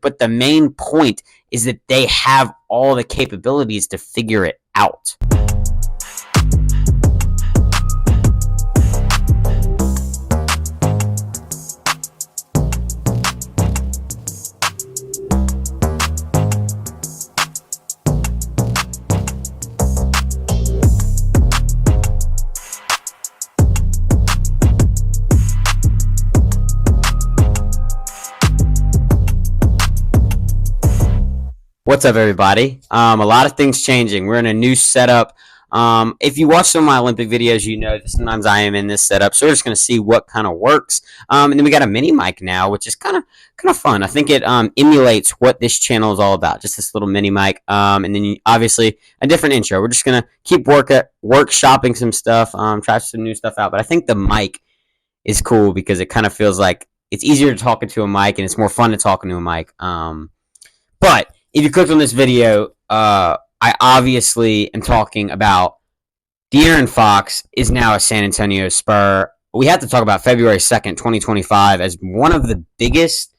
But the main point is that they have all the capabilities to figure it out. What's up, everybody? A lot of things changing. We're in a new setup. If you watch some of my Olympic videos, you know that sometimes I am in this setup. So we're just going to see what kind of works. And then we got a mini mic now, which is kind of fun. I think it emulates what this channel is all about. Just this little mini mic. And then obviously a different intro. We're just going to keep workshopping some stuff, try some new stuff out. But I think the mic is cool because it kind of feels like it's easier to talk into a mic and it's more fun to talk into a mic. But if you clicked on this video, I obviously am talking about De'Aaron Fox is now a San Antonio Spur. We have to talk about February 2nd, 2025 as one of the biggest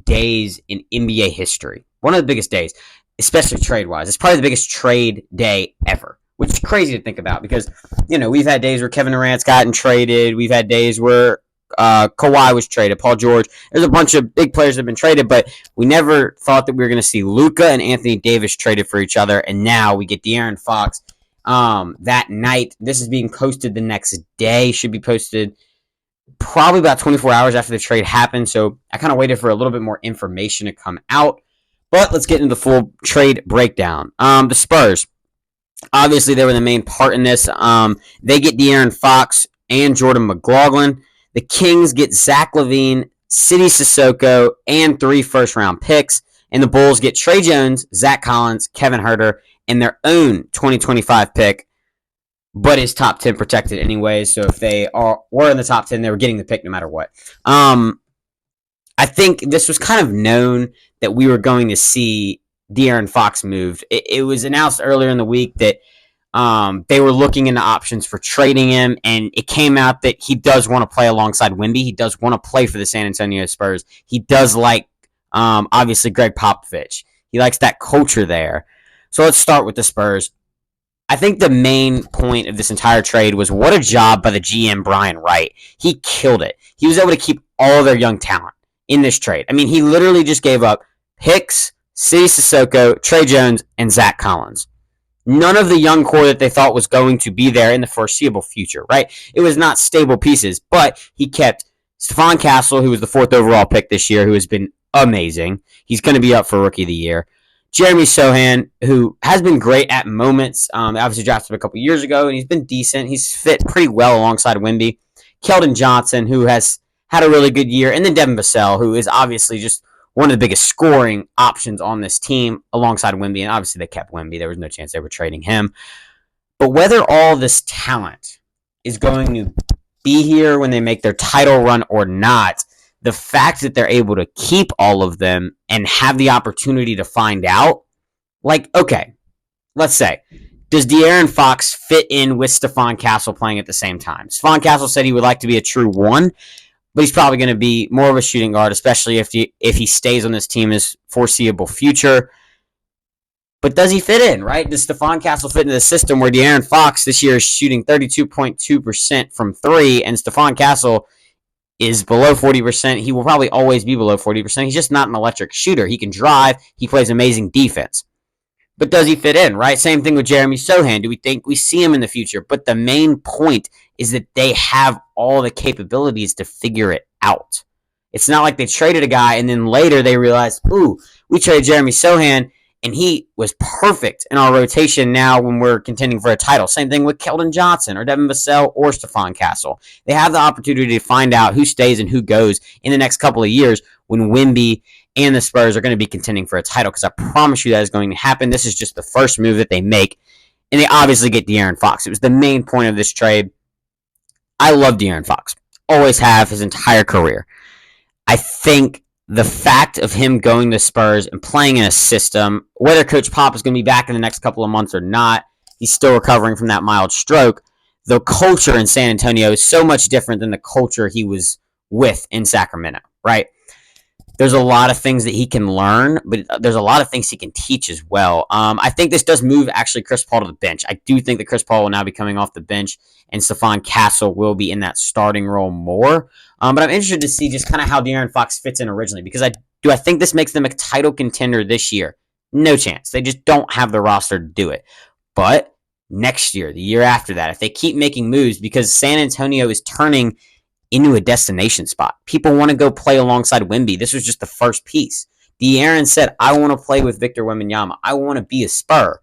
days in NBA history. One of the biggest days, especially trade-wise. It's probably the biggest trade day ever, which is crazy to think about because, you know, we've had days where Kevin Durant's gotten traded. We've had days where Kawhi was traded, Paul George. There's a bunch of big players that have been traded, but we never thought that we were going to see Luka and Anthony Davis traded for each other, and now we get De'Aaron Fox that night. This is being posted the next day. Should be posted probably about 24 hours after the trade happened, so I kind of waited for a little bit more information to come out, but let's get into the full trade breakdown. The Spurs, obviously they were the main part in this. They get De'Aaron Fox and Jordan McLaughlin. The Kings get Zach Lavine, Sidy Cissoko, and 3 first-round picks. And the Bulls get Trey Jones, Zach Collins, Kevin Huerter, and their own 2025 pick, but is top 10 protected anyway. So if they were in the top 10, they were getting the pick no matter what. I think this was kind of known that we were going to see De'Aaron Fox moved. It was announced earlier in the week that they were looking into options for trading him, and it came out that he does want to play alongside Wemby. He does want to play for the San Antonio Spurs. He does like, obviously, Greg Popovich. He likes that culture there. So let's start with the Spurs. I think the main point of this entire trade was what a job by the GM, Brian Wright. He killed it. He was able to keep all of their young talent in this trade. I mean, he literally just gave up Hicks, Sidy Cissoko, Trey Jones, and Zach Collins. None of the young core that they thought was going to be there in the foreseeable future, right? It was not stable pieces, but he kept Stephon Castle, who was the 4th overall pick this year, who has been amazing. He's going to be up for Rookie of the Year. Jeremy Sohan, who has been great at moments. Obviously drafted him a couple years ago, and he's been decent. He's fit pretty well alongside Wemby. Keldon Johnson, who has had a really good year. And then Devin Vassell, who is obviously just one of the biggest scoring options on this team alongside Wemby, and obviously they kept Wemby. There was no chance they were trading him. But whether all this talent is going to be here when they make their title run or not, the fact that they're able to keep all of them and have the opportunity to find out, like, okay, let's say, does De'Aaron Fox fit in with Stephon Castle playing at the same time? Stephon Castle said he would like to be a true 1, but he's probably going to be more of a shooting guard, especially if he stays on this team as foreseeable future. But does he fit in, right? Does Stephon Castle fit into the system where De'Aaron Fox this year is shooting 32.2% from 3, and Stephon Castle is below 40%? He will probably always be below 40%. He's just not an electric shooter. He can drive. He plays amazing defense. But does he fit in, right? Same thing with Jeremy Sohan. Do we think we see him in the future? But the main point is that they have all the capabilities to figure it out. It's not like they traded a guy and then later they realized, ooh, we traded Jeremy Sohan and he was perfect in our rotation now when we're contending for a title. Same thing with Keldon Johnson or Devin Vassell or Stephon Castle. They have the opportunity to find out who stays and who goes in the next couple of years when Wemby and the Spurs are going to be contending for a title, because I promise you that is going to happen. This is just the first move that they make, and they obviously get De'Aaron Fox. It was the main point of this trade. I love De'Aaron Fox. Always have his entire career. I think the fact of him going to Spurs and playing in a system, whether Coach Pop is going to be back in the next couple of months or not, he's still recovering from that mild stroke. The culture in San Antonio is so much different than the culture he was with in Sacramento, right? There's a lot of things that he can learn, but there's a lot of things he can teach as well. I think this does move actually Chris Paul to the bench. I do think that Chris Paul will now be coming off the bench, and Stephon Castle will be in that starting role more. But I'm interested to see just kind of how De'Aaron Fox fits in originally, because I think this makes them a title contender this year? No chance. They just don't have the roster to do it. But next year, the year after that, if they keep making moves, because San Antonio is turning into a destination spot. People want to go play alongside Wemby. This was just the first piece. De'Aaron said, I want to play with Victor Wembanyama. I want to be a Spur.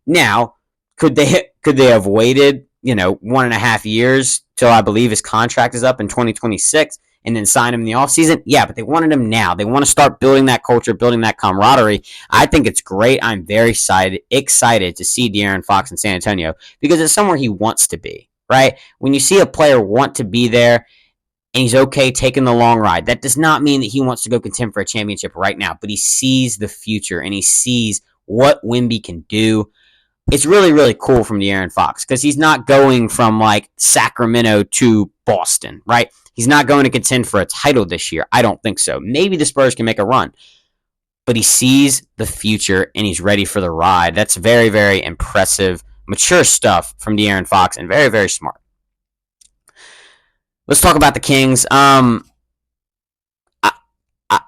Now, could they have waited, 1.5 years till I believe his contract is up in 2026 and then sign him in the offseason? Yeah, but they wanted him now. They want to start building that culture, building that camaraderie. I think it's great. I'm very excited to see De'Aaron Fox in San Antonio because it's somewhere he wants to be, right? When you see a player want to be there, and he's okay taking the long ride, that does not mean that he wants to go contend for a championship right now, but he sees the future and he sees what Wemby can do. It's really, really cool from De'Aaron Fox because he's not going from like Sacramento to Boston, right? He's not going to contend for a title this year. I don't think so. Maybe the Spurs can make a run, but he sees the future and he's ready for the ride. That's very, very impressive, mature stuff from De'Aaron Fox and very, very smart. Let's talk about the Kings. I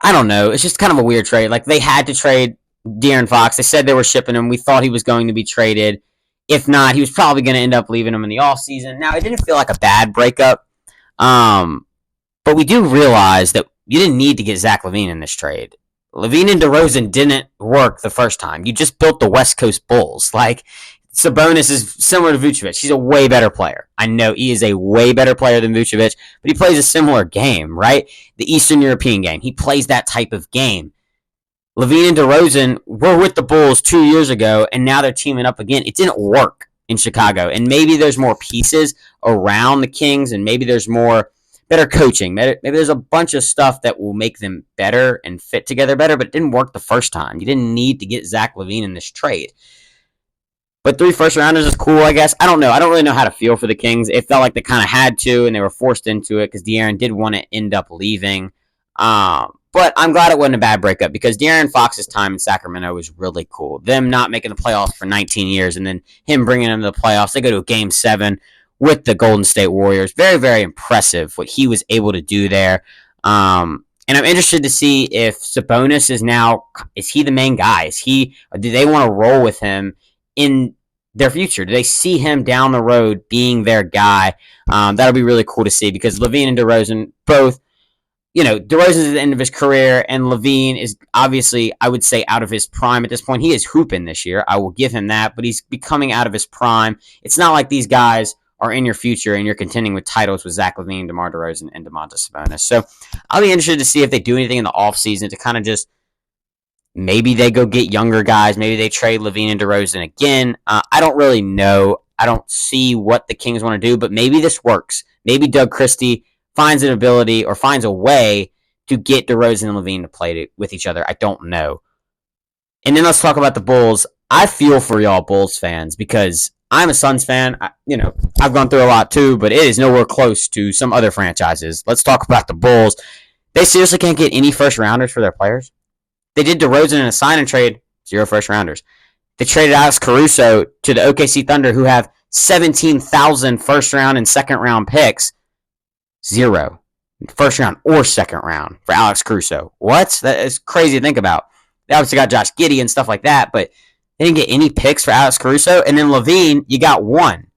don't know. It's just kind of a weird trade. Like, they had to trade De'Aaron Fox. They said they were shipping him. We thought he was going to be traded. If not, he was probably going to end up leaving him in the offseason. Now, it didn't feel like a bad breakup. But we do realize that you didn't need to get Zach Lavine in this trade. Lavine and DeRozan didn't work the first time. You just built the West Coast Bulls. Like, Sabonis is similar to Vucevic. He's a way better player. I know he is a way better player than Vucevic, but he plays a similar game, right? The Eastern European game. He plays that type of game. Lavine and DeRozan were with the Bulls 2 years ago, and now they're teaming up again. It didn't work in Chicago, and maybe there's more pieces around the Kings, and maybe there's more better coaching. Maybe there's a bunch of stuff that will make them better and fit together better, but it didn't work the first time. You didn't need to get Zach Lavine in this trade. But 3 first-rounders is cool, I guess. I don't know. I don't really know how to feel for the Kings. It felt like they kind of had to, and they were forced into it because De'Aaron did want to end up leaving. But I'm glad it wasn't a bad breakup because De'Aaron Fox's time in Sacramento was really cool. Them not making the playoffs for 19 years and then him bringing them to the playoffs. They go to a Game 7 with the Golden State Warriors. Very, very impressive what he was able to do there. And I'm interested to see if Sabonis is he the main guy? Do they want to roll with him in their future? Do they see him down the road being their guy? That'll be really cool to see because Lavine and DeRozan both, DeRozan's at the end of his career and Lavine is obviously, I would say, out of his prime at this point. He is hooping this year. I will give him that, but he's becoming out of his prime. It's not like these guys are in your future and you're contending with titles with Zach Lavine, DeMar DeRozan, and Domantas Sabonis. So I'll be interested to see if they do anything in the offseason to kind of just maybe they go get younger guys. Maybe they trade Lavine and DeRozan again. I don't really know. I don't see what the Kings want to do, but maybe this works. Maybe Doug Christie finds an ability or finds a way to get DeRozan and Lavine to play with each other. I don't know. And then let's talk about the Bulls. I feel for y'all Bulls fans because I'm a Suns fan. I've gone through a lot too, but it is nowhere close to some other franchises. Let's talk about the Bulls. They seriously can't get any first rounders for their players. They did DeRozan in a sign and trade, 0 first rounders. They traded Alex Caruso to the OKC Thunder, who have 17,000 first round and second round picks. 0 first round or second round for Alex Caruso. What? That is crazy to think about. They obviously got Josh Giddey and stuff like that, but they didn't get any picks for Alex Caruso. And then Lavine, you got 1.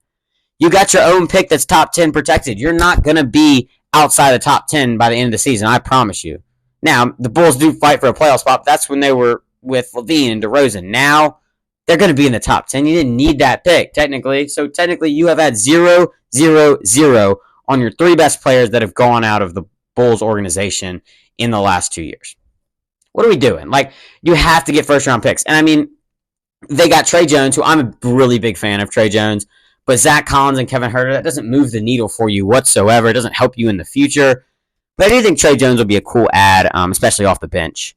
You got your own pick that's top 10 protected. You're not going to be outside the top 10 by the end of the season, I promise you. Now, the Bulls do fight for a playoff spot, but that's when they were with Lavine and DeRozan. Now, they're going to be in the top 10. You didn't need that pick, technically. So, technically, you have had 0, 0, 0 on your 3 best players that have gone out of the Bulls organization in the last 2 years. What are we doing? Like, you have to get first-round picks. And, I mean, they got Trey Jones, who I'm a really big fan of Trey Jones. But Zach Collins and Kevin Huerter, that doesn't move the needle for you whatsoever. It doesn't help you in the future. But I do think Trey Jones will be a cool add, especially off the bench.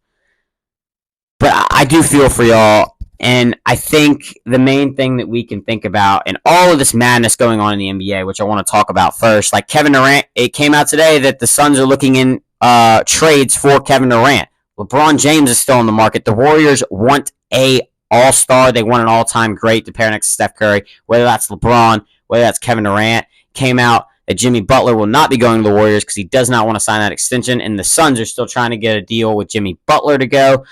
But I do feel for y'all, and I think the main thing that we can think about in all of this madness going on in the NBA, which I want to talk about first, like Kevin Durant, it came out today that the Suns are looking in trades for Kevin Durant. LeBron James is still on the market. The Warriors want a all-star. They want an all-time great to pair next to Steph Curry, whether that's LeBron, whether that's Kevin Durant. Came out that Jimmy Butler will not be going to the Warriors because he does not want to sign that extension, and the Suns are still trying to get a deal with Jimmy Butler to go.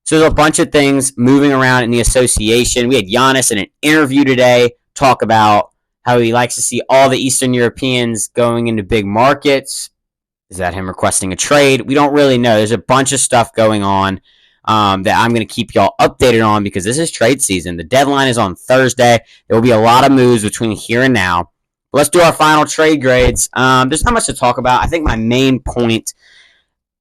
So there's a bunch of things moving around in the association. We had Giannis in an interview today talk about how he likes to see all the Eastern Europeans going into big markets. Is that him requesting a trade? We don't really know. There's a bunch of stuff going on that I'm going to keep y'all updated on because this is trade season. The deadline is on Thursday. There will be a lot of moves between here and now. Let's do our final trade grades. There's not much to talk about. I think my main point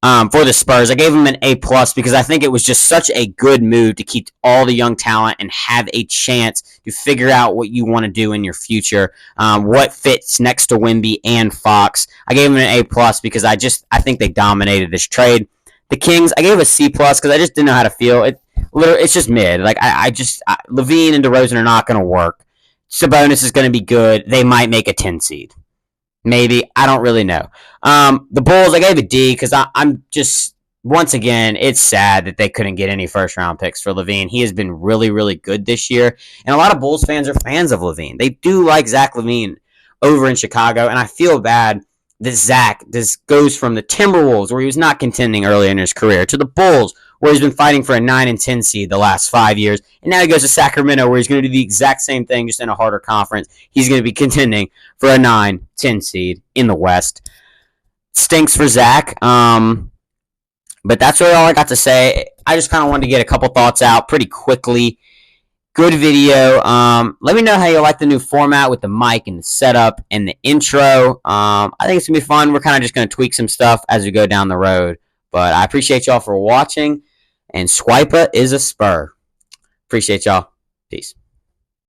for the Spurs, I gave them an A+ because I think it was just such a good move to keep all the young talent and have a chance to figure out what you want to do in your future, what fits next to Wemby and Fox. I gave them an A+ because I think they dominated this trade. The Kings, I gave a C+ because I just didn't know how to feel. It's just mid. Like Lavine and DeRozan are not going to work. Sabonis is going to be good. They might make a 10 seed. Maybe. I don't really know. The Bulls, I gave a D because I'm just, once again, it's sad that they couldn't get any first-round picks for Lavine. He has been really, really good this year. And a lot of Bulls fans are fans of Lavine. They do like Zach Lavine over in Chicago. And I feel bad that Zach goes from the Timberwolves, where he was not contending earlier in his career, to the Bulls, where he's been fighting for a 9 and 10 seed the last 5 years. And now he goes to Sacramento, where he's going to do the exact same thing, just in a harder conference. He's going to be contending for a 9-10 seed in the West. Stinks for Zach. But that's really all I got to say. I just kind of wanted to get a couple thoughts out pretty quickly. Good video. Let me know how you like the new format with the mic and the setup and the intro. I think it's going to be fun. We're kind of just going to tweak some stuff as we go down the road. But I appreciate y'all for watching. And Swipa is a Spur. Appreciate y'all. Peace.